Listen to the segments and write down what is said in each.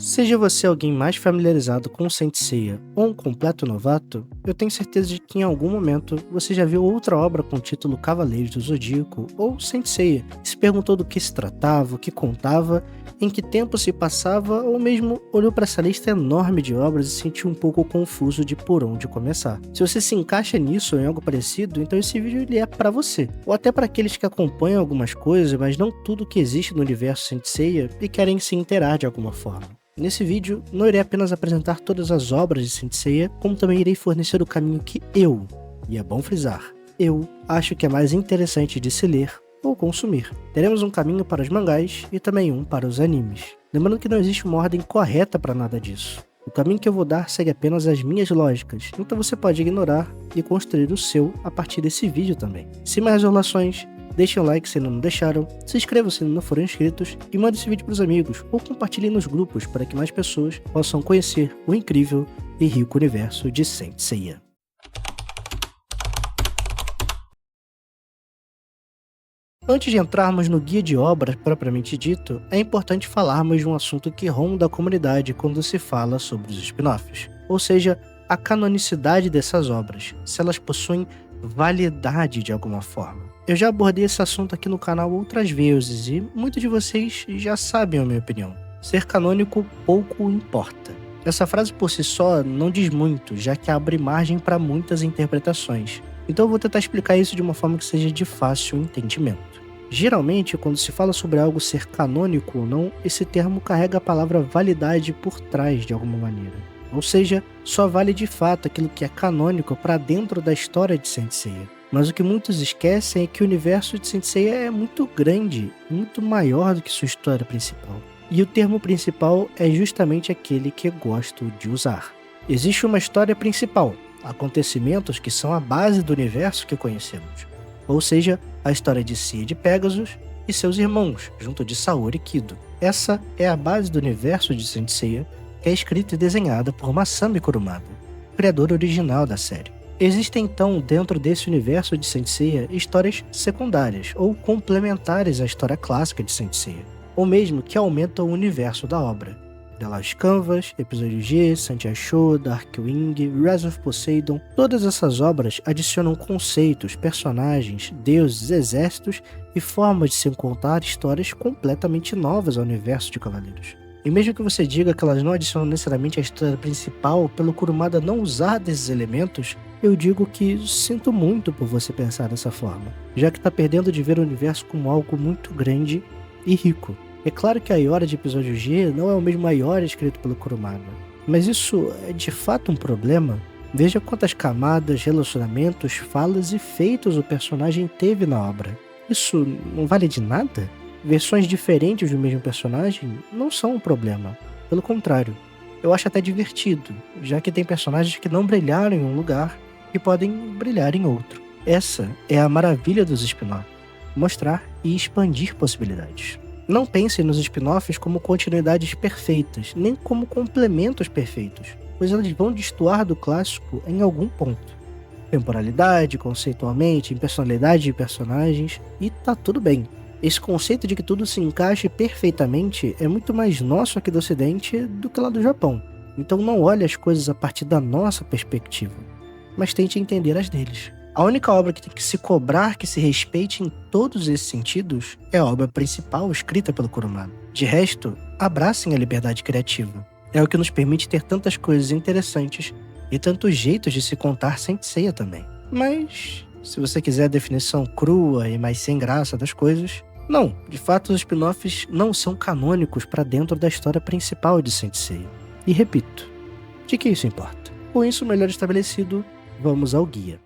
Seja você alguém mais familiarizado com Saint Seiya ou um completo novato, eu tenho certeza de que em algum momento você já viu outra obra com o título Cavaleiros do Zodíaco ou Saint Seiya e se perguntou do que se tratava, o que contava, em que tempo se passava ou mesmo olhou para essa lista enorme de obras e se sentiu um pouco confuso de por onde começar. Se você se encaixa nisso ou em algo parecido, então esse vídeo ele é para você, ou até para aqueles que acompanham algumas coisas, mas não tudo que existe no universo Saint Seiya e querem se inteirar de alguma forma. Nesse vídeo, não irei apenas apresentar todas as obras de Saint Seiya, como também irei fornecer o caminho que eu, e é bom frisar, eu acho que é mais interessante de se ler ou consumir. Teremos um caminho para os mangás e também um para os animes. Lembrando que não existe uma ordem correta para nada disso. O caminho que eu vou dar segue apenas as minhas lógicas, então você pode ignorar e construir o seu a partir desse vídeo também. Sem mais enrolações, deixem o like se ainda não deixaram, se inscrevam se ainda não forem inscritos e mandem esse vídeo para os amigos ou compartilhem nos grupos para que mais pessoas possam conhecer o incrível e rico universo de Saint Seiya. Antes de entrarmos no guia de obras propriamente dito, é importante falarmos de um assunto que ronda a comunidade quando se fala sobre os spin-offs, ou seja, a canonicidade dessas obras, se elas possuem validade de alguma forma. Eu já abordei esse assunto aqui no canal outras vezes e muitos de vocês já sabem a minha opinião. Ser canônico pouco importa. Essa frase por si só não diz muito, já que abre margem para muitas interpretações. Então eu vou tentar explicar isso de uma forma que seja de fácil entendimento. Geralmente, quando se fala sobre algo ser canônico ou não, esse termo carrega a palavra validade por trás de alguma maneira. Ou seja, só vale de fato aquilo que é canônico para dentro da história de Saint Seiya. Mas o que muitos esquecem é que o universo de Saint Seiya é muito grande, muito maior do que sua história principal. E o termo principal é justamente aquele que eu gosto de usar. Existe uma história principal, acontecimentos que são a base do universo que conhecemos. Ou seja, a história de Seiya de Pegasus e seus irmãos, junto de Saori e Kido. Essa é a base do universo de Saint Seiya, que é escrita e desenhada por Masami Kurumada, criador original da série. Existem então, dentro desse universo de Saint Seiya, histórias secundárias ou complementares à história clássica de Saint Seiya, ou mesmo que aumentam o universo da obra. The Last Canvas, Episódio G, Saint Show, Darkwing, Rise of Poseidon, todas essas obras adicionam conceitos, personagens, deuses, exércitos e formas de se contar histórias completamente novas ao universo de Cavaleiros. E mesmo que você diga que elas não adicionam necessariamente a história principal pelo Kurumada não usar desses elementos, eu digo que sinto muito por você pensar dessa forma, já que está perdendo de ver o universo como algo muito grande e rico. É claro que a Iora de Episódio G não é o mesmo Iora escrito pelo Kurumada, mas isso é de fato um problema? Veja quantas camadas, relacionamentos, falas e feitos o personagem teve na obra. Isso não vale de nada? Versões diferentes do mesmo personagem não são um problema. Pelo contrário, eu acho até divertido, já que tem personagens que não brilharam em um lugar e podem brilhar em outro. Essa é a maravilha dos spin-offs, mostrar e expandir possibilidades. Não pensem nos spin-offs como continuidades perfeitas, nem como complementos perfeitos, pois eles vão destoar do clássico em algum ponto. Temporalidade, conceitualmente, em personalidade de personagens, e tá tudo bem. Esse conceito de que tudo se encaixe perfeitamente é muito mais nosso aqui do Ocidente do que lá do Japão. Então não olhe as coisas a partir da nossa perspectiva, mas tente entender as deles. A única obra que tem que se cobrar que se respeite em todos esses sentidos é a obra principal escrita pelo Kurumada. De resto, abracem a liberdade criativa. É o que nos permite ter tantas coisas interessantes e tantos jeitos de se contar Saint Seiya também. Mas, se você quiser a definição crua e mais sem graça das coisas, não, de fato os spin-offs não são canônicos para dentro da história principal de Saint Seiya. E repito, de que isso importa? Com isso melhor estabelecido, vamos ao guia.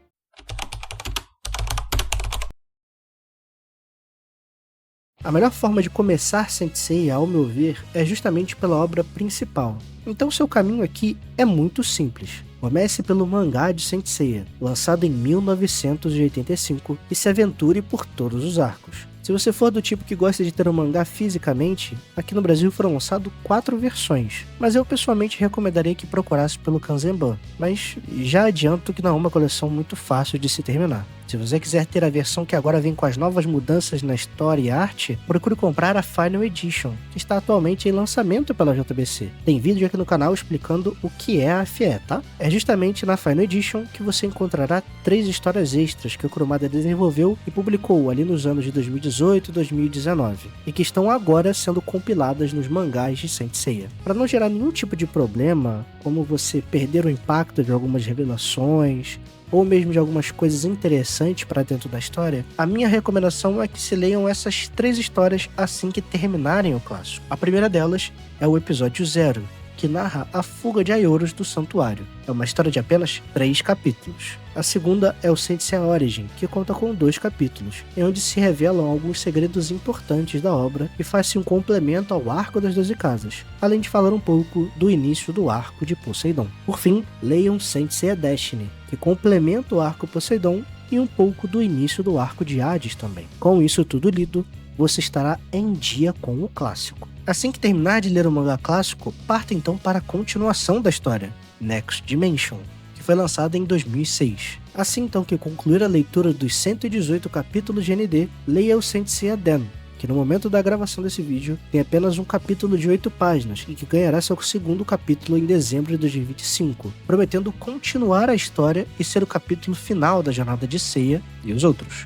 A melhor forma de começar Saint Seiya, ao meu ver, é justamente pela obra principal. Então seu caminho aqui é muito simples. Comece pelo mangá de Saint Seiya, lançado em 1985, e se aventure por todos os arcos. Se você for do tipo que gosta de ter um mangá fisicamente, aqui no Brasil foram lançadas 4 versões, mas eu pessoalmente recomendaria que procurasse pelo Kanzenban, mas já adianto que não é uma coleção muito fácil de se terminar. Se você quiser ter a versão que agora vem com as novas mudanças na história e arte, procure comprar a Final Edition, que está atualmente em lançamento pela JBC. Tem vídeo aqui no canal explicando o que é a FE, tá? É justamente na Final Edition que você encontrará 3 histórias extras que o Kurumada desenvolveu e publicou ali nos anos de 2018 e 2019, e que estão agora sendo compiladas nos mangás de Saint Seiya. Para não gerar nenhum tipo de problema, como você perder o impacto de algumas revelações, ou mesmo de algumas coisas interessantes para dentro da história, a minha recomendação é que se leiam essas 3 histórias assim que terminarem o clássico. A primeira delas é o episódio 0, que narra a fuga de Aioros do santuário. É uma história de apenas 3 capítulos. A segunda é o Saint Seiya Origin, que conta com 2 capítulos, em onde se revelam alguns segredos importantes da obra e faz-se um complemento ao arco das 12 casas, além de falar um pouco do início do arco de Poseidon. Por fim, leiam Saint Seiya Destiny, que complementa o arco Poseidon e um pouco do início do arco de Hades também. Com isso tudo lido, você estará em dia com o clássico. Assim que terminar de ler o mangá clássico, parta então para a continuação da história, Next Dimension, que foi lançada em 2006. Assim então que concluir a leitura dos 118 capítulos de ND, leia o Saint Seiya Den, que no momento da gravação desse vídeo tem apenas um capítulo de 8 páginas e que ganhará seu segundo capítulo em dezembro de 2025, prometendo continuar a história e ser o capítulo final da jornada de Seiya e os outros.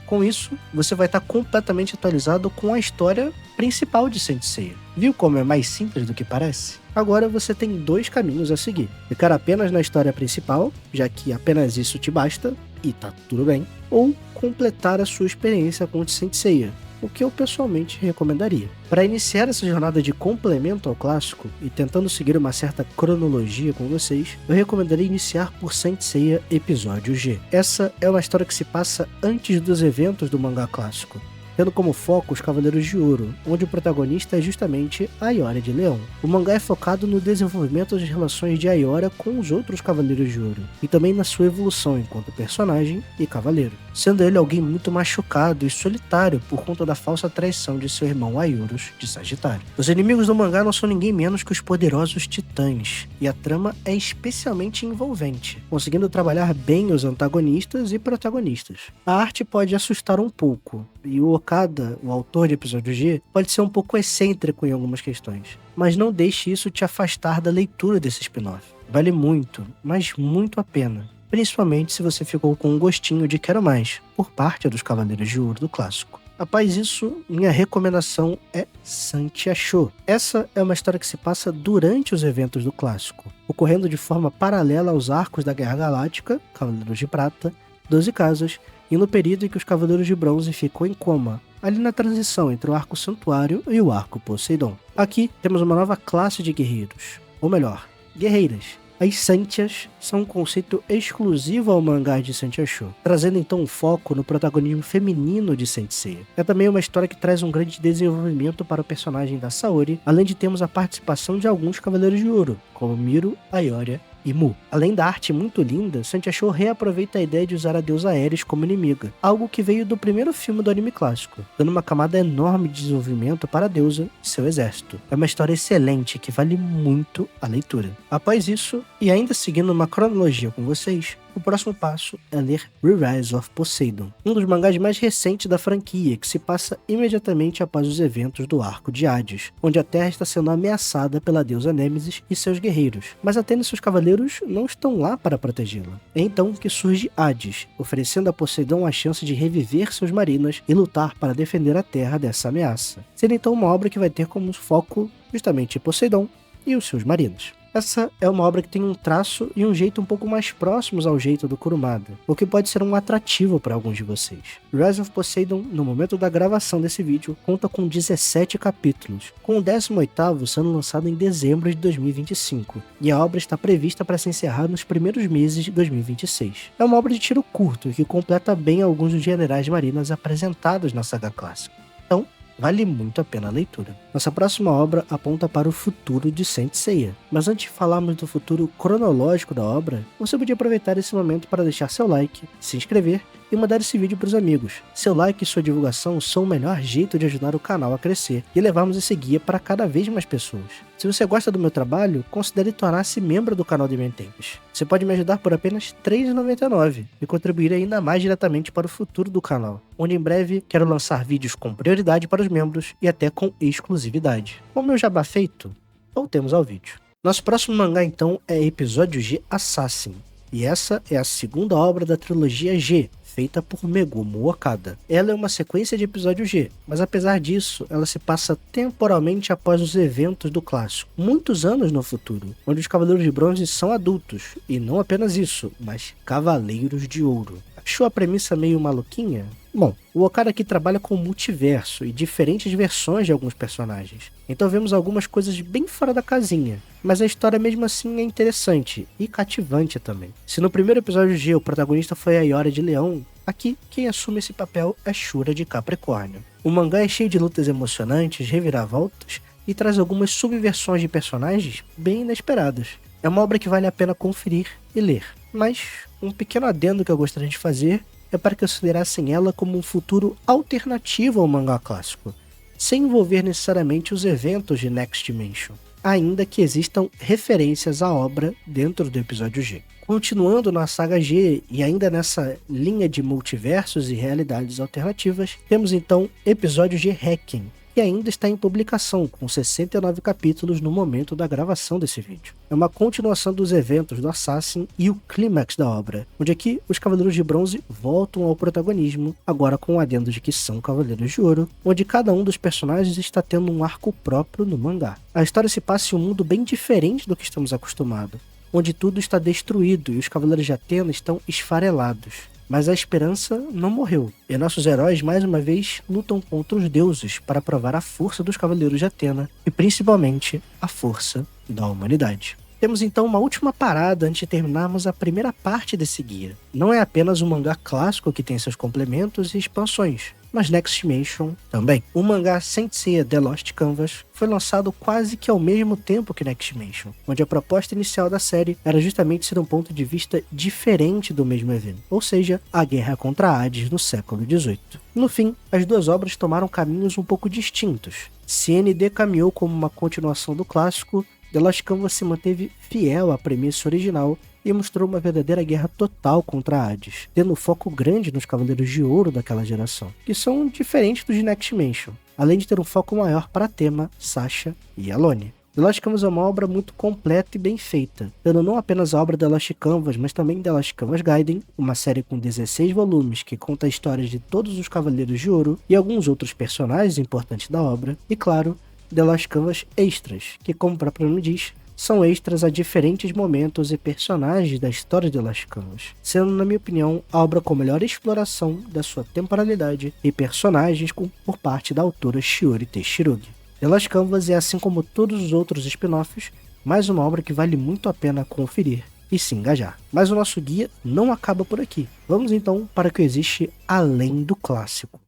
Com isso, você vai estar completamente atualizado com a história principal de Saint Seiya. Viu como é mais simples do que parece? Agora você tem 2 caminhos a seguir. Ficar apenas na história principal, já que apenas isso te basta, e tá tudo bem. Ou completar a sua experiência com o Saint Seiya, o que eu pessoalmente recomendaria. Para iniciar essa jornada de complemento ao clássico e tentando seguir uma certa cronologia com vocês, eu recomendaria iniciar por Saint Seiya Episódio G. Essa é uma história que se passa antes dos eventos do mangá clássico, tendo como foco os Cavaleiros de Ouro, onde o protagonista é justamente Ayora de Leão. O mangá é focado no desenvolvimento das relações de Ayora com os outros Cavaleiros de Ouro, e também na sua evolução enquanto personagem e cavaleiro, sendo ele alguém muito machucado e solitário por conta da falsa traição de seu irmão Aioros de Sagitário. Os inimigos do mangá não são ninguém menos que os poderosos Titãs, e a trama é especialmente envolvente, conseguindo trabalhar bem os antagonistas e protagonistas. A arte pode assustar um pouco, e o Okada, o autor de Episódio G, pode ser um pouco excêntrico em algumas questões, mas não deixe isso te afastar da leitura desse spin-off. Vale muito, mas muito a pena, principalmente se você ficou com um gostinho de quero mais, por parte dos Cavaleiros de Ouro do clássico. Após isso, minha recomendação é Santiago. Essa é uma história que se passa durante os eventos do clássico, ocorrendo de forma paralela aos arcos da Guerra Galáctica, Cavaleiros de Prata, 12 Casas, e no período em que os Cavaleiros de Bronze ficou em coma, ali na transição entre o arco Santuário e o arco Poseidon. Aqui temos uma nova classe de guerreiros, ou melhor, guerreiras. As Santias são um conceito exclusivo ao mangá de Santiago, trazendo então um foco no protagonismo feminino de Saint Seiya. É também uma história que traz um grande desenvolvimento para o personagem da Saori, além de termos a participação de alguns Cavaleiros de Ouro, como Miro, Ayora e Mu. Além da arte muito linda, Santiago reaproveita a ideia de usar a deusa Ares como inimiga, algo que veio do primeiro filme do anime clássico, dando uma camada enorme de desenvolvimento para a deusa e seu exército. É uma história excelente que vale muito a leitura. Após isso, e ainda seguindo uma cronologia com vocês, o próximo passo é ler Re-Rise of Poseidon, um dos mangás mais recentes da franquia, que se passa imediatamente após os eventos do arco de Hades, onde a Terra está sendo ameaçada pela deusa Nêmesis e seus guerreiros, mas Atena e seus cavaleiros não estão lá para protegê-la. É então que surge Hades, oferecendo a Poseidon a chance de reviver seus marinas e lutar para defender a Terra dessa ameaça. Será então uma obra que vai ter como foco justamente Poseidon e os seus marinos. Essa é uma obra que tem um traço e um jeito um pouco mais próximos ao jeito do Kurumada, o que pode ser um atrativo para alguns de vocês. Rise of Poseidon, no momento da gravação desse vídeo, conta com 17 capítulos, com o 18º sendo lançado em dezembro de 2025, e a obra está prevista para se encerrar nos primeiros meses de 2026. É uma obra de tiro curto que completa bem alguns dos generais marinas apresentados na saga clássica. Então, vale muito a pena a leitura. Nossa próxima obra aponta para o futuro de Saint Seiya. Mas antes de falarmos do futuro cronológico da obra, você podia aproveitar esse momento para deixar seu like, se inscrever e mandar esse vídeo para os amigos. Seu like e sua divulgação são o melhor jeito de ajudar o canal a crescer e levarmos esse guia para cada vez mais pessoas. Se você gosta do meu trabalho, considere tornar-se membro do canal de Tempest. Você pode me ajudar por apenas R$ 3,99 e contribuir ainda mais diretamente para o futuro do canal, onde em breve quero lançar vídeos com prioridade para os membros e até com exclusividade. Com o meu jabá feito, voltemos ao vídeo. Nosso próximo mangá então é Episódio G Assassin, e essa é a segunda obra da trilogia G, feita por Megumi Okada. Ela é uma sequência de episódio G, mas apesar disso, ela se passa temporalmente após os eventos do clássico, muitos anos no futuro, onde os Cavaleiros de Bronze são adultos, e não apenas isso, mas Cavaleiros de Ouro. Achou a premissa meio maluquinha? Bom, o Okada aqui trabalha com multiverso e diferentes versões de alguns personagens, então vemos algumas coisas bem fora da casinha, mas a história mesmo assim é interessante e cativante também. Se no primeiro episódio G o protagonista foi a Yori de Leão, aqui quem assume esse papel é Shura de Capricórnio. O mangá é cheio de lutas emocionantes, reviravoltas e traz algumas subversões de personagens bem inesperadas. É uma obra que vale a pena conferir e ler, mas um pequeno adendo que eu gostaria de fazer é para que considerassem ela como um futuro alternativo ao mangá clássico, sem envolver necessariamente os eventos de Next Dimension, ainda que existam referências à obra dentro do episódio G. Continuando na saga G e ainda nessa linha de multiversos e realidades alternativas, temos então episódio G Hacking, que ainda está em publicação, com 69 capítulos no momento da gravação desse vídeo. É uma continuação dos eventos do Assassin e o clímax da obra, onde aqui os Cavaleiros de Bronze voltam ao protagonismo, agora com o adendo de que são Cavaleiros de Ouro, onde cada um dos personagens está tendo um arco próprio no mangá. A história se passa em um mundo bem diferente do que estamos acostumados, onde tudo está destruído e os Cavaleiros de Atena estão esfarelados. Mas a esperança não morreu, e nossos heróis mais uma vez lutam contra os deuses para provar a força dos Cavaleiros de Atena e principalmente a força da humanidade. Temos então uma última parada antes de terminarmos a primeira parte desse guia. Não é apenas um mangá clássico que tem seus complementos e expansões, mas Next Dimension também. O mangá Saint Seiya The Lost Canvas foi lançado quase que ao mesmo tempo que Next Dimension, onde a proposta inicial da série era justamente ser um ponto de vista diferente do mesmo evento, ou seja, a guerra contra Hades no século XVIII. No fim, as duas obras tomaram caminhos um pouco distintos. CND caminhou como uma continuação do clássico, The Lost Canvas se manteve fiel à premissa original e mostrou uma verdadeira guerra total contra Hades, tendo foco grande nos Cavaleiros de Ouro daquela geração, que são diferentes dos de Next Dimension, além de ter um foco maior para Tema, Sasha e Alone. The Lost Canvas é uma obra muito completa e bem feita, tendo não apenas a obra The Lost Canvas, mas também The Lost Canvas Gaiden, uma série com 16 volumes que conta a história de todos os Cavaleiros de Ouro e alguns outros personagens importantes da obra, e claro, The Lost Canvas Extras, que como o próprio nome diz, são extras a diferentes momentos e personagens da história de The Lost Canvas, sendo, na minha opinião, a obra com melhor exploração da sua temporalidade e personagens por parte da autora Shiori Teshirugi. The Lost Canvas é, assim como todos os outros spin-offs, mais uma obra que vale muito a pena conferir e se engajar. Mas o nosso guia não acaba por aqui. Vamos então para o que existe além do clássico.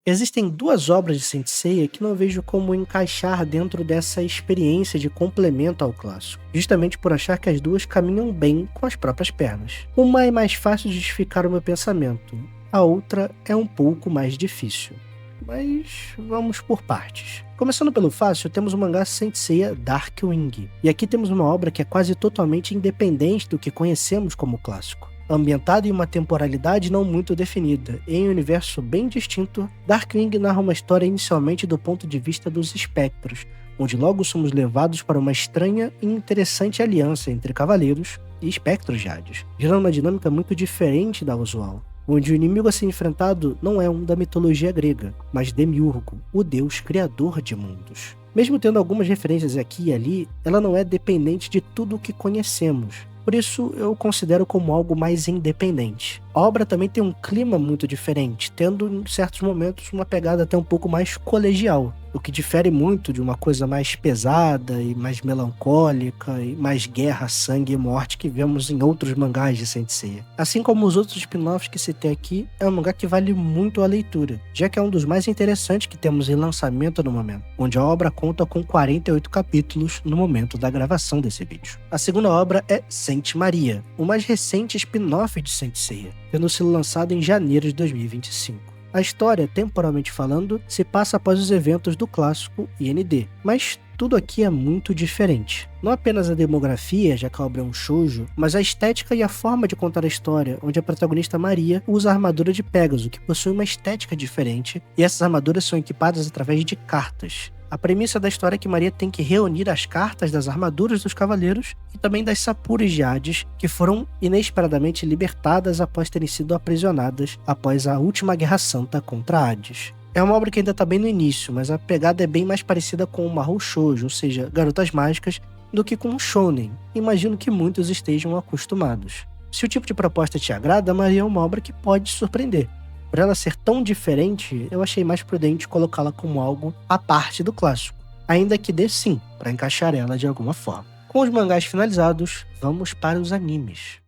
Existem duas obras de Saint Seiya que não vejo como encaixar dentro dessa experiência de complemento ao clássico, justamente por achar que as duas caminham bem com as próprias pernas. Uma é mais fácil de justificar o meu pensamento, a outra é um pouco mais difícil. Mas vamos por partes. Começando pelo fácil, temos o mangá Saint Seiya Darkwing, e aqui temos uma obra que é quase totalmente independente do que conhecemos como clássico. Ambientado em uma temporalidade não muito definida, e em um universo bem distinto, Darkwing narra uma história inicialmente do ponto de vista dos espectros, onde logo somos levados para uma estranha e interessante aliança entre cavaleiros e espectros de Hades, gerando uma dinâmica muito diferente da usual, onde o inimigo a ser enfrentado não é um da mitologia grega, mas Demiurgo, o deus criador de mundos. Mesmo tendo algumas referências aqui e ali, ela não é dependente de tudo o que conhecemos. Por isso, eu considero como algo mais independente. A obra também tem um clima muito diferente, tendo em certos momentos uma pegada até um pouco mais colegial, o que difere muito de uma coisa mais pesada e mais melancólica e mais guerra, sangue e morte que vemos em outros mangás de Saint Seiya. Assim como os outros spin-offs que citei aqui, é um mangá que vale muito a leitura, já que é um dos mais interessantes que temos em lançamento no momento, onde a obra conta com 48 capítulos no momento da gravação desse vídeo. A segunda obra é Saint Maria, o mais recente spin-off de Saint Seiya, tendo sido lançado em janeiro de 2025. A história, temporalmente falando, se passa após os eventos do clássico IND, mas tudo aqui é muito diferente. Não apenas a demografia, já que a obra é um shoujo, mas a estética e a forma de contar a história, onde a protagonista Maria usa a armadura de Pégaso, que possui uma estética diferente, e essas armaduras são equipadas através de cartas. A premissa da história é que Maria tem que reunir as cartas das armaduras dos cavaleiros e também das Sapuras de Hades, que foram inesperadamente libertadas após terem sido aprisionadas após a última Guerra Santa contra Hades. É uma obra que ainda está bem no início, mas a pegada é bem mais parecida com o Mahou Shoujo, ou seja, garotas mágicas, do que com o Shounen. Imagino que muitos estejam acostumados. Se o tipo de proposta te agrada, Maria é uma obra que pode te surpreender. Por ela ser tão diferente, eu achei mais prudente colocá-la como algo à parte do clássico, ainda que dê sim para encaixar ela de alguma forma. Com os mangás finalizados, vamos para os animes.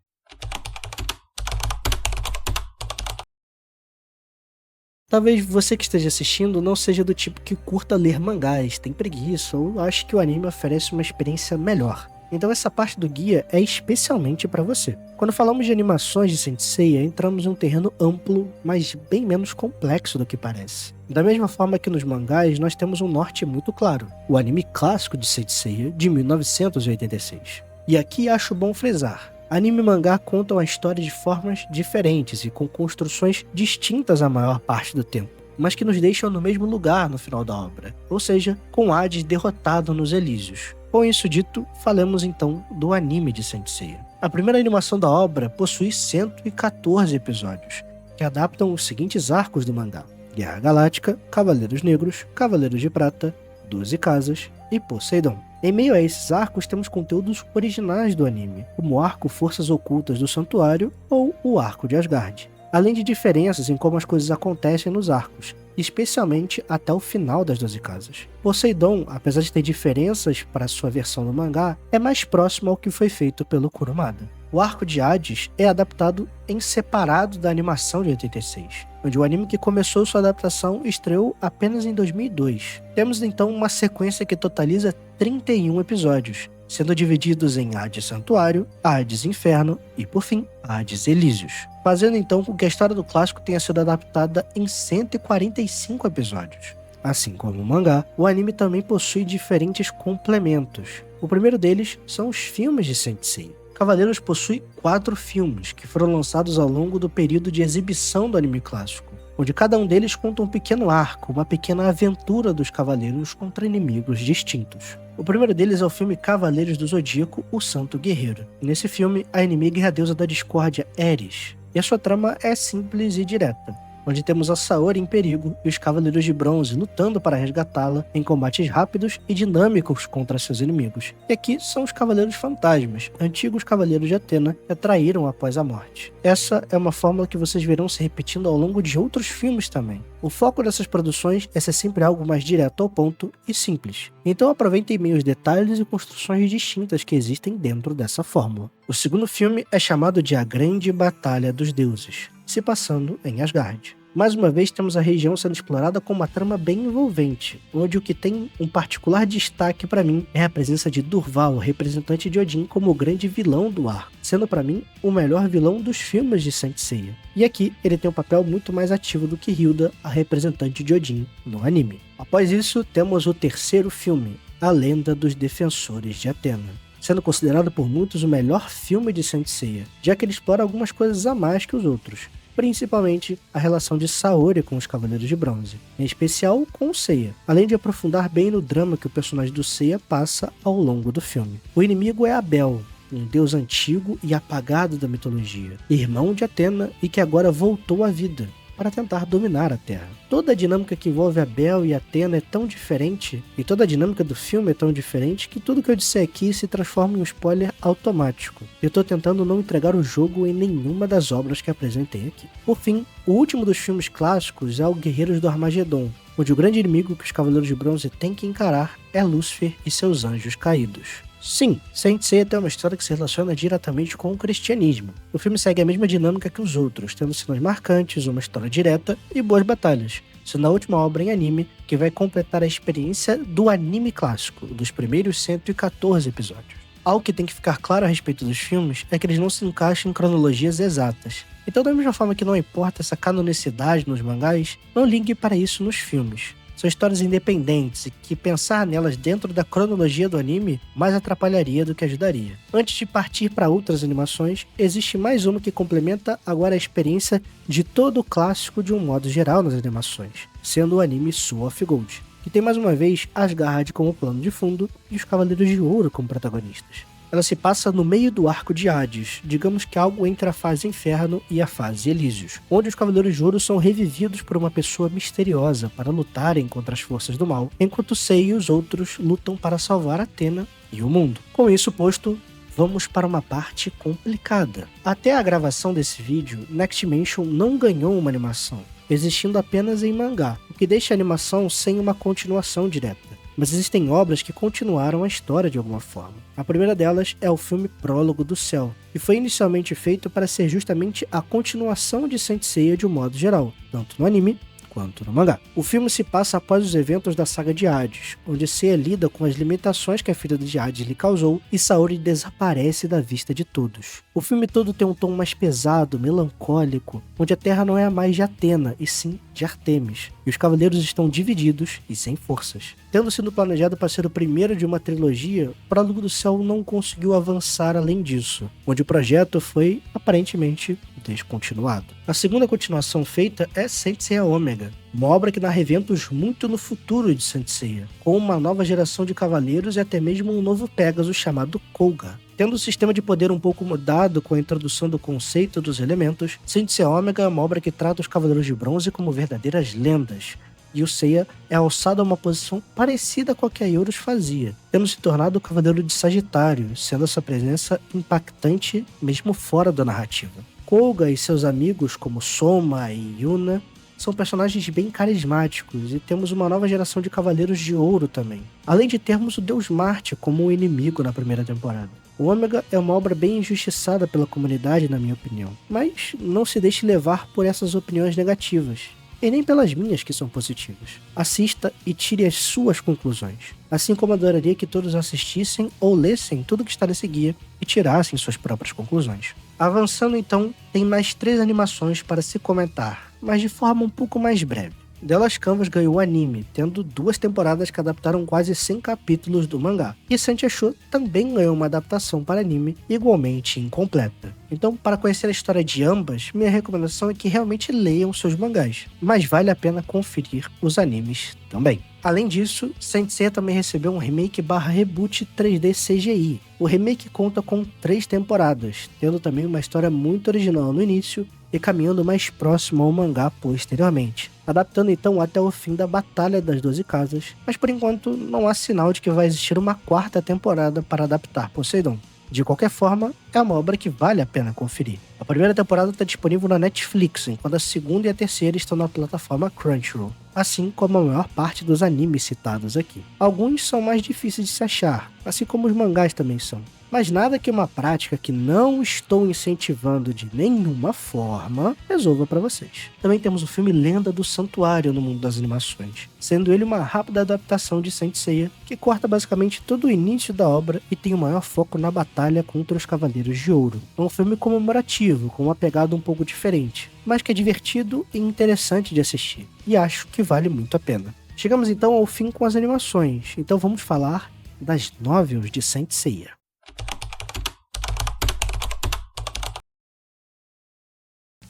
Talvez você que esteja assistindo não seja do tipo que curta ler mangás, tem preguiça ou ache que o anime oferece uma experiência melhor. Então essa parte do guia é especialmente para você. Quando falamos de animações de Saint Seiya, entramos em um terreno amplo, mas bem menos complexo do que parece. Da mesma forma que nos mangás, nós temos um norte muito claro, o anime clássico de Saint Seiya, de 1986. E aqui acho bom frisar, anime e mangá contam a história de formas diferentes e com construções distintas a maior parte do tempo, mas que nos deixam no mesmo lugar no final da obra, ou seja, com Hades derrotado nos Elísios. Com isso dito, falemos então do anime de Saint Seiya. A primeira animação da obra possui 114 episódios, que adaptam os seguintes arcos do mangá: Guerra Galáctica, Cavaleiros Negros, Cavaleiros de Prata, 12 Casas e Poseidon. Em meio a esses arcos temos conteúdos originais do anime, como o arco Forças Ocultas do Santuário ou o arco de Asgard, além de diferenças em como as coisas acontecem nos arcos, especialmente até o final das 12 Casas. Poseidon, apesar de ter diferenças para sua versão no mangá, é mais próximo ao que foi feito pelo Kurumada. O arco de Hades é adaptado em separado da animação de 86, onde o anime que começou sua adaptação estreou apenas em 2002. Temos então uma sequência que totaliza 31 episódios, sendo divididos em Hades Santuário, Hades Inferno e, por fim, Hades Elísios, fazendo então com que a história do clássico tenha sido adaptada em 145 episódios. Assim como o mangá, o anime também possui diferentes complementos. O primeiro deles são os filmes de Saint Seiya. Cavaleiros possui 4 filmes, que foram lançados ao longo do período de exibição do anime clássico, onde cada um deles conta um pequeno arco, uma pequena aventura dos cavaleiros contra inimigos distintos. O primeiro deles é o filme Cavaleiros do Zodíaco, o Santo Guerreiro. Nesse filme, a inimiga é a deusa da discórdia Eris, e a sua trama é simples e direta, onde temos a Saori em perigo e os Cavaleiros de Bronze lutando para resgatá-la em combates rápidos e dinâmicos contra seus inimigos. E aqui são os Cavaleiros Fantasmas, antigos Cavaleiros de Atena que a traíram após a morte. Essa é uma fórmula que vocês verão se repetindo ao longo de outros filmes também. O foco dessas produções é ser sempre algo mais direto ao ponto e simples. Então aproveitem bem os detalhes e construções distintas que existem dentro dessa fórmula. O segundo filme é chamado de A Grande Batalha dos Deuses, se passando em Asgard. Mais uma vez temos a região sendo explorada com uma trama bem envolvente, onde o que tem um particular destaque para mim é a presença de Durval, representante de Odin, como o grande vilão do arco, sendo para mim o melhor vilão dos filmes de Saint Seiya. E aqui ele tem um papel muito mais ativo do que Hilda, a representante de Odin no anime. Após isso temos o terceiro filme, A Lenda dos Defensores de Atena, sendo considerado por muitos o melhor filme de Saint Seiya, já que ele explora algumas coisas a mais que os outros, principalmente a relação de Saori com os Cavaleiros de Bronze, em especial com o Seiya, além de aprofundar bem no drama que o personagem do Seiya passa ao longo do filme. O inimigo é Abel, um deus antigo e apagado da mitologia, irmão de Atena e que agora voltou à vida para tentar dominar a Terra. Toda a dinâmica que envolve Abel e Atena é tão diferente, e toda a dinâmica do filme é tão diferente, que tudo que eu disser aqui se transforma em um spoiler automático. Eu tô tentando não entregar o jogo em nenhuma das obras que apresentei aqui. Por fim, o último dos filmes clássicos é o Guerreiros do Armagedon, onde o grande inimigo que os Cavaleiros de Bronze têm que encarar é Lúcifer e seus anjos caídos. Sim, Saint Seiya tem uma história que se relaciona diretamente com o cristianismo. O filme segue a mesma dinâmica que os outros, tendo cenas marcantes, uma história direta e boas batalhas, sendo a última obra em anime que vai completar a experiência do anime clássico, dos primeiros 114 episódios. Algo que tem que ficar claro a respeito dos filmes é que eles não se encaixam em cronologias exatas. Então, da mesma forma que não importa essa canonicidade nos mangás, não ligue para isso nos filmes. São histórias independentes e que pensar nelas dentro da cronologia do anime mais atrapalharia do que ajudaria. Antes de partir para outras animações, existe mais uma que complementa agora a experiência de todo o clássico de um modo geral nas animações, sendo o anime Soul of Gold, que tem mais uma vez Asgard como plano de fundo e os Cavaleiros de Ouro como protagonistas. Ela se passa no meio do arco de Hades, digamos que algo entre a fase Inferno e a fase Elísios, onde os Cavaleiros de Ouro são revividos por uma pessoa misteriosa para lutarem contra as forças do mal, enquanto Sei e os outros lutam para salvar Athena e o mundo. Com isso posto, vamos para uma parte complicada. Até a gravação desse vídeo, Next Dimension não ganhou uma animação, existindo apenas em mangá, o que deixa a animação sem uma continuação direta. Mas existem obras que continuaram a história de alguma forma. A primeira delas é o filme Prólogo do Céu, que foi inicialmente feito para ser justamente a continuação de Saint Seiya de um modo geral, tanto no anime quanto no mangá. O filme se passa após os eventos da saga de Hades, onde Seiya lida com as limitações que a filha de Hades lhe causou e Saori desaparece da vista de todos. O filme todo tem um tom mais pesado, melancólico, onde a Terra não é mais de Atena, e sim de Artemis, e os cavaleiros estão divididos e sem forças. Tendo sido planejado para ser o primeiro de uma trilogia, Prólogo do Céu não conseguiu avançar além disso, onde o projeto foi, aparentemente, descontinuado. A segunda continuação feita é Saint Seiya Omega, uma obra que narra eventos muito no futuro de Saint Seiya, com uma nova geração de cavaleiros e até mesmo um novo Pégaso chamado Koga. Tendo o sistema de poder um pouco mudado com a introdução do conceito dos elementos, Saint Seiya Omega é uma obra que trata os Cavaleiros de Bronze como verdadeiras lendas, e o Seiya é alçado a uma posição parecida com a que a Iorus fazia, tendo se tornado o Cavaleiro de Sagitário, sendo essa presença impactante mesmo fora da narrativa. Koga e seus amigos como Soma e Yuna são personagens bem carismáticos e temos uma nova geração de Cavaleiros de Ouro também, além de termos o Deus Marte como um inimigo na primeira temporada. O Ômega é uma obra bem injustiçada pela comunidade, na minha opinião, mas não se deixe levar por essas opiniões negativas, e nem pelas minhas que são positivas. Assista e tire as suas conclusões, assim como adoraria que todos assistissem ou lessem tudo que está nesse guia e tirassem suas próprias conclusões. Avançando então, tem mais 3 animações para se comentar, mas de forma um pouco mais breve. The Last Canvas ganhou o anime, tendo 2 temporadas que adaptaram quase 100 capítulos do mangá. E Saint Seiya também ganhou uma adaptação para anime igualmente incompleta. Então, para conhecer a história de ambas, minha recomendação é que realmente leiam seus mangás, mas vale a pena conferir os animes também. Além disso, Saint Seiya também recebeu um remake/reboot 3D CGI. O remake conta com 3 temporadas, tendo também uma história muito original no início e caminhando mais próximo ao mangá posteriormente, adaptando então até o fim da Batalha das 12 Casas, mas por enquanto não há sinal de que vai existir uma 4ª temporada para adaptar Poseidon. De qualquer forma, é uma obra que vale a pena conferir. A primeira temporada está disponível na Netflix, enquanto a segunda e a terceira estão na plataforma Crunchyroll, assim como a maior parte dos animes citados aqui. Alguns são mais difíceis de se achar, assim como os mangás também são. Mas nada que uma prática que não estou incentivando de nenhuma forma resolva para vocês. Também temos o filme Lenda do Santuário no mundo das animações, sendo ele uma rápida adaptação de Saint Seiya, que corta basicamente todo o início da obra e tem o maior foco na batalha contra os Cavaleiros de Ouro. É um filme comemorativo, com uma pegada um pouco diferente, mas que é divertido e interessante de assistir, e acho que vale muito a pena. Chegamos então ao fim com as animações, então vamos falar das novels de Saint Seiya.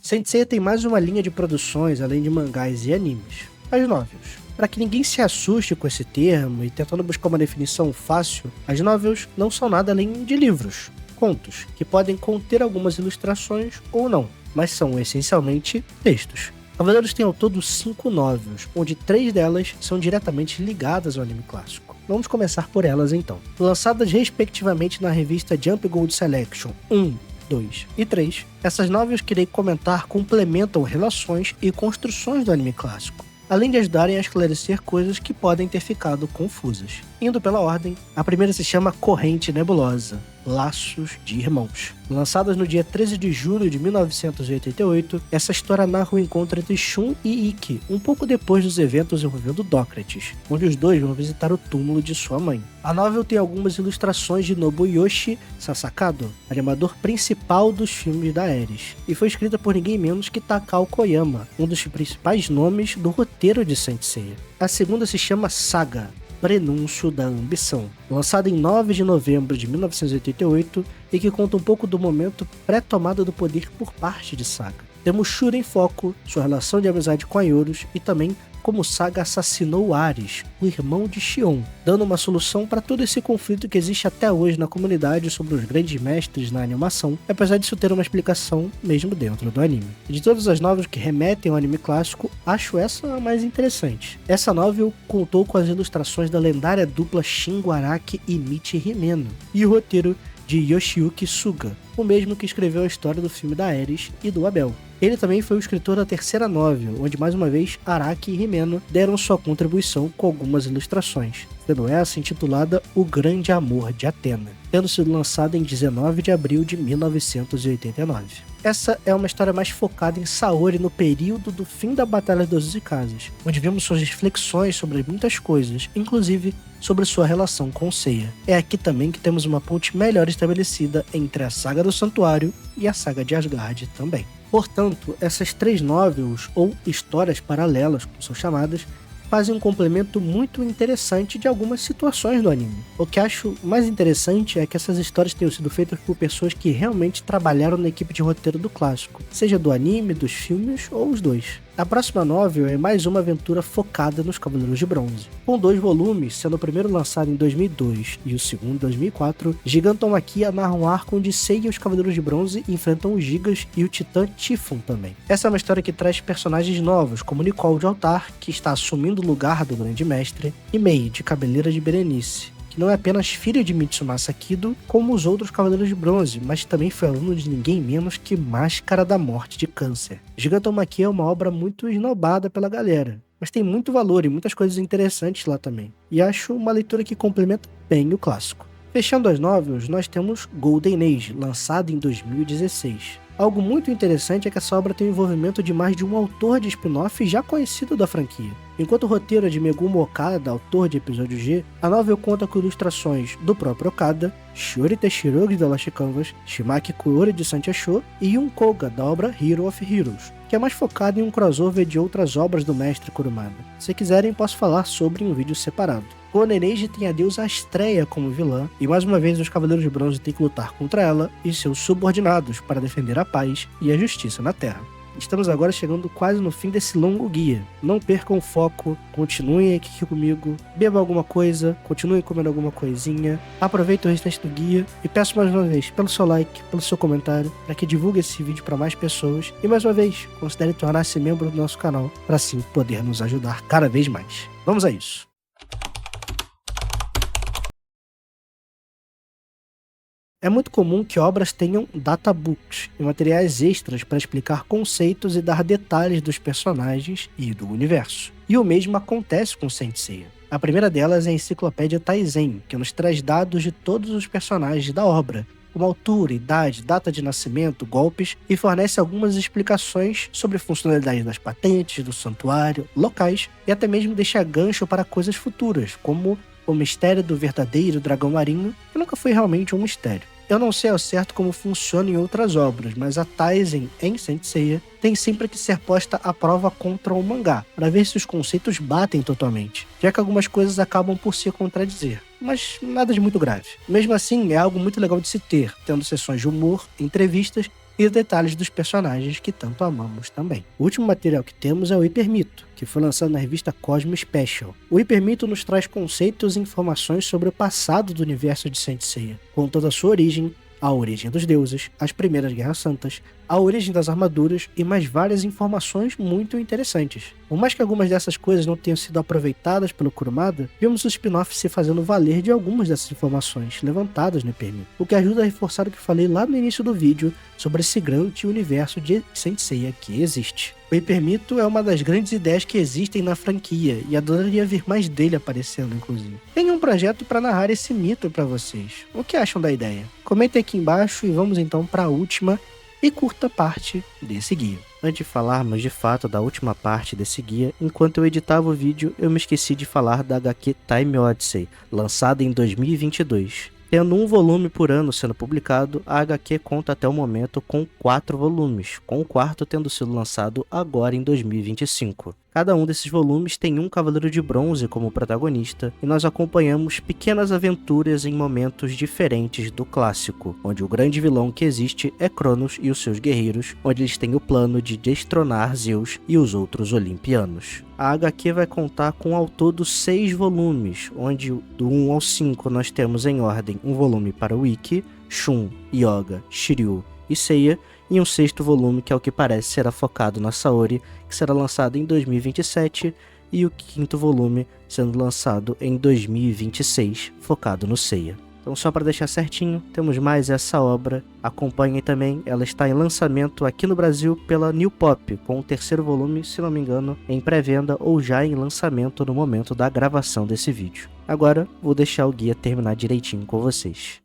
Saint Seiya tem mais uma linha de produções além de mangás e animes, as novels. Para que ninguém se assuste com esse termo e tentando buscar uma definição fácil, as novels não são nada além de livros, contos, que podem conter algumas ilustrações ou não, mas são essencialmente textos. Cavaleiros tem ao todo 5 novels, onde 3 delas são diretamente ligadas ao anime clássico. Vamos começar por elas então. Lançadas respectivamente na revista Jump Gold Selection 1, 2 e 3, essas novels que irei comentar complementam relações e construções do anime clássico. além de ajudarem a esclarecer coisas que podem ter ficado confusas. Indo pela ordem, a primeira se chama Corrente Nebulosa, Laços de Irmãos. Lançadas no dia 13 de julho de 1988, essa história narra o encontro entre Shun e Ikki, um pouco depois dos eventos envolvendo Dócrates, onde os dois vão visitar o túmulo de sua mãe. A novel tem algumas ilustrações de Nobuyoshi Sasakado, animador principal dos filmes da Ares, e foi escrita por ninguém menos que Takao Koyama, um dos principais nomes do roteiro de Saint Seiya. A segunda se chama Saga, Prenúncio da Ambição, lançada em 9 de novembro de 1988 e que conta um pouco do momento pré-tomada do poder por parte de Saga. Temos Shura em foco, sua relação de amizade com Aioros e também como Saga assassinou Ares, o irmão de Xion, dando uma solução para todo esse conflito que existe até hoje na comunidade sobre os grandes mestres na animação, apesar disso ter uma explicação mesmo dentro do anime. De todas as novelas que remetem ao anime clássico, acho essa a mais interessante. Essa novel contou com as ilustrações da lendária dupla Shingo Araki e Michi Himeno, e o roteiro de Yoshiyuki Suga, o mesmo que escreveu a história do filme da Ares e do Abel. Ele também foi o escritor da terceira novel, onde mais uma vez Araki e Himeno deram sua contribuição com algumas ilustrações, sendo essa intitulada O Grande Amor de Atena, tendo sido lançada em 19 de abril de 1989. Essa é uma história mais focada em Saori no período do fim da Batalha das 12 Casas, onde vemos suas reflexões sobre muitas coisas, inclusive sobre sua relação com Seiya. É aqui também que temos uma ponte melhor estabelecida entre a saga do Santuário e a saga de Asgard também. Portanto, essas três novels, ou histórias paralelas, como são chamadas, fazem um complemento muito interessante de algumas situações do anime. O que acho mais interessante é que essas histórias tenham sido feitas por pessoas que realmente trabalharam na equipe de roteiro do clássico, seja do anime, dos filmes ou os dois. A próxima novel é mais uma aventura focada nos Cavaleiros de Bronze. Com 2 volumes, sendo o primeiro lançado em 2002 e o segundo em 2004, Gigantomachia narra um arco onde Seiya e os Cavaleiros de Bronze enfrentam os Gigas e o Titã Typhon também. Essa é uma história que traz personagens novos, como Nicole de Altar, que está assumindo o lugar do Grande Mestre, e Mei, de Cabeleira de Berenice, que não é apenas filho de Mitsumasa Kido, como os outros Cavaleiros de Bronze, mas também foi aluno de ninguém menos que Máscara da Morte de Câncer. Gigantomachia é uma obra muito esnobada pela galera, mas tem muito valor e muitas coisas interessantes lá também, e acho uma leitura que complementa bem o clássico. Fechando as novels, nós temos Golden Age, lançado em 2016. Algo muito interessante é que essa obra tem o envolvimento de mais de um autor de spin-off já conhecido da franquia. Enquanto o roteiro é de Megumi Okada, autor de episódio G, a novel conta com ilustrações do próprio Okada, Shiori Teshirogi da Last Canvas, Shimaki Kuori de Santiago e Yun Koga da obra Hero of Heroes, que é mais focado em um crossover de outras obras do mestre Kurumada. Se quiserem, posso falar sobre em um vídeo separado. Golden Age tem a deusa Astreia como vilã, e mais uma vez os Cavaleiros de Bronze têm que lutar contra ela e seus subordinados para defender a paz e a justiça na Terra. Estamos agora chegando quase no fim desse longo guia. Não percam o foco, continuem aqui comigo, bebam alguma coisa, continuem comendo alguma coisinha, aproveitem o restante do guia e peço mais uma vez pelo seu like, pelo seu comentário, para que divulgue esse vídeo para mais pessoas e mais uma vez, considere tornar-se membro do nosso canal para assim poder nos ajudar cada vez mais. Vamos a isso! É muito comum que obras tenham databooks e materiais extras para explicar conceitos e dar detalhes dos personagens e do universo. E o mesmo acontece com Saint Seiya. A primeira delas é a Enciclopédia Taizen, que nos traz dados de todos os personagens da obra, como altura, idade, data de nascimento, golpes, e fornece algumas explicações sobre funcionalidades das patentes, do santuário, locais, e até mesmo deixa gancho para coisas futuras, como o mistério do verdadeiro dragão marinho, que nunca foi realmente um mistério. Eu não sei ao certo como funciona em outras obras, mas a Taizen em Saint Seiya tem sempre que ser posta à prova contra o mangá, para ver se os conceitos batem totalmente, já que algumas coisas acabam por se contradizer. Mas nada de muito grave. Mesmo assim, é algo muito legal de se ter, tendo sessões de humor, entrevistas e detalhes dos personagens que tanto amamos também. O último material que temos é o Hipermito, que foi lançado na revista Cosmo Special. O Hipermito nos traz conceitos e informações sobre o passado do universo de Saint Seiya, contando a sua origem, a origem dos deuses, as primeiras Guerras Santas, a origem das armaduras e mais várias informações muito interessantes. Por mais que algumas dessas coisas não tenham sido aproveitadas pelo Kurumada, vemos o spin-off se fazendo valer de algumas dessas informações levantadas no Hyper Mito, o que ajuda a reforçar o que falei lá no início do vídeo sobre esse grande universo de Saint Seiya que existe. O Hyper Mito é uma das grandes ideias que existem na franquia e adoraria ver mais dele aparecendo, inclusive. Tenho um projeto para narrar esse mito para vocês. O que acham da ideia? Comentem aqui embaixo e vamos então para a última e curta parte desse guia. Antes de falarmos de fato da última parte desse guia, enquanto eu editava o vídeo, eu me esqueci de falar da HQ Time Odyssey, lançada em 2022. Tendo um volume por ano sendo publicado, a HQ conta até o momento com 4 volumes, com o quarto tendo sido lançado agora em 2025. Cada um desses volumes tem um Cavaleiro de Bronze como protagonista, e nós acompanhamos pequenas aventuras em momentos diferentes do clássico, onde o grande vilão que existe é Cronos e os seus guerreiros, onde eles têm o plano de destronar Zeus e os outros olimpianos. A HQ vai contar com ao todo 6 volumes, onde do 1 ao 5 nós temos em ordem um volume para o Ikki, Shun, Yoga, Shiryu e Seiya, e um 6º volume que ao que parece será focado na Saori, que será lançado em 2027, e o 5º volume sendo lançado em 2026, focado no Seiya. Então só para deixar certinho, temos mais essa obra, acompanhem também, ela está em lançamento aqui no Brasil pela New Pop, com o 3º volume, se não me engano, em pré-venda ou já em lançamento no momento da gravação desse vídeo. Agora, vou deixar o guia terminar direitinho com vocês.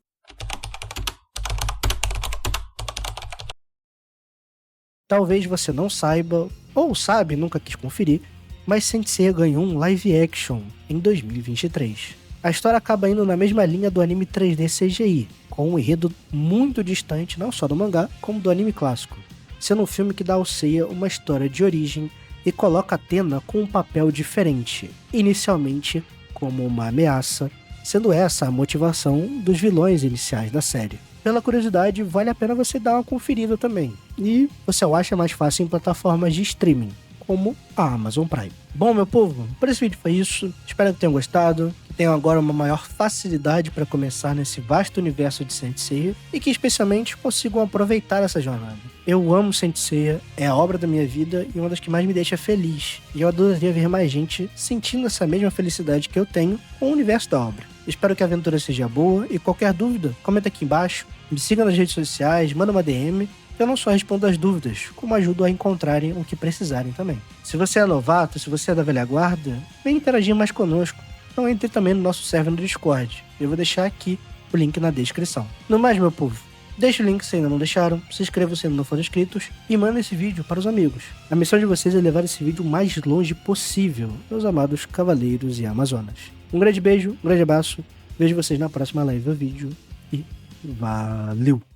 Talvez você não saiba, ou sabe, nunca quis conferir, mas Saint Seiya ganhou um live action em 2023. A história acaba indo na mesma linha do anime 3D CGI, com um enredo muito distante não só do mangá, como do anime clássico, sendo um filme que dá ao Seiya uma história de origem e coloca Athena com um papel diferente, inicialmente como uma ameaça, sendo essa a motivação dos vilões iniciais da série. Pela curiosidade, vale a pena você dar uma conferida também. E você o acha mais fácil em plataformas de streaming, como a Amazon Prime. Bom, meu povo, por esse vídeo foi isso. Espero que tenham gostado, que tenham agora uma maior facilidade para começar nesse vasto universo de Saint Seiya e que especialmente consigam aproveitar essa jornada. Eu amo Saint Seiya, é a obra da minha vida e uma das que mais me deixa feliz. E eu adoraria ver mais gente sentindo essa mesma felicidade que eu tenho com o universo da obra. Espero que a aventura seja boa e qualquer dúvida, comenta aqui embaixo, me siga nas redes sociais, manda uma DM, que eu não só respondo as dúvidas, como ajudo a encontrarem o que precisarem também. Se você é novato, se você é da velha guarda, vem interagir mais conosco, então entre também no nosso server no Discord. Eu vou deixar aqui o link na descrição. No mais, meu povo, deixa o link se ainda não deixaram, se inscreva se ainda não foram inscritos e manda esse vídeo para os amigos. A missão de vocês é levar esse vídeo o mais longe possível, meus amados cavaleiros e amazonas. Um grande beijo, um grande abraço, vejo vocês na próxima live ou vídeo e valeu!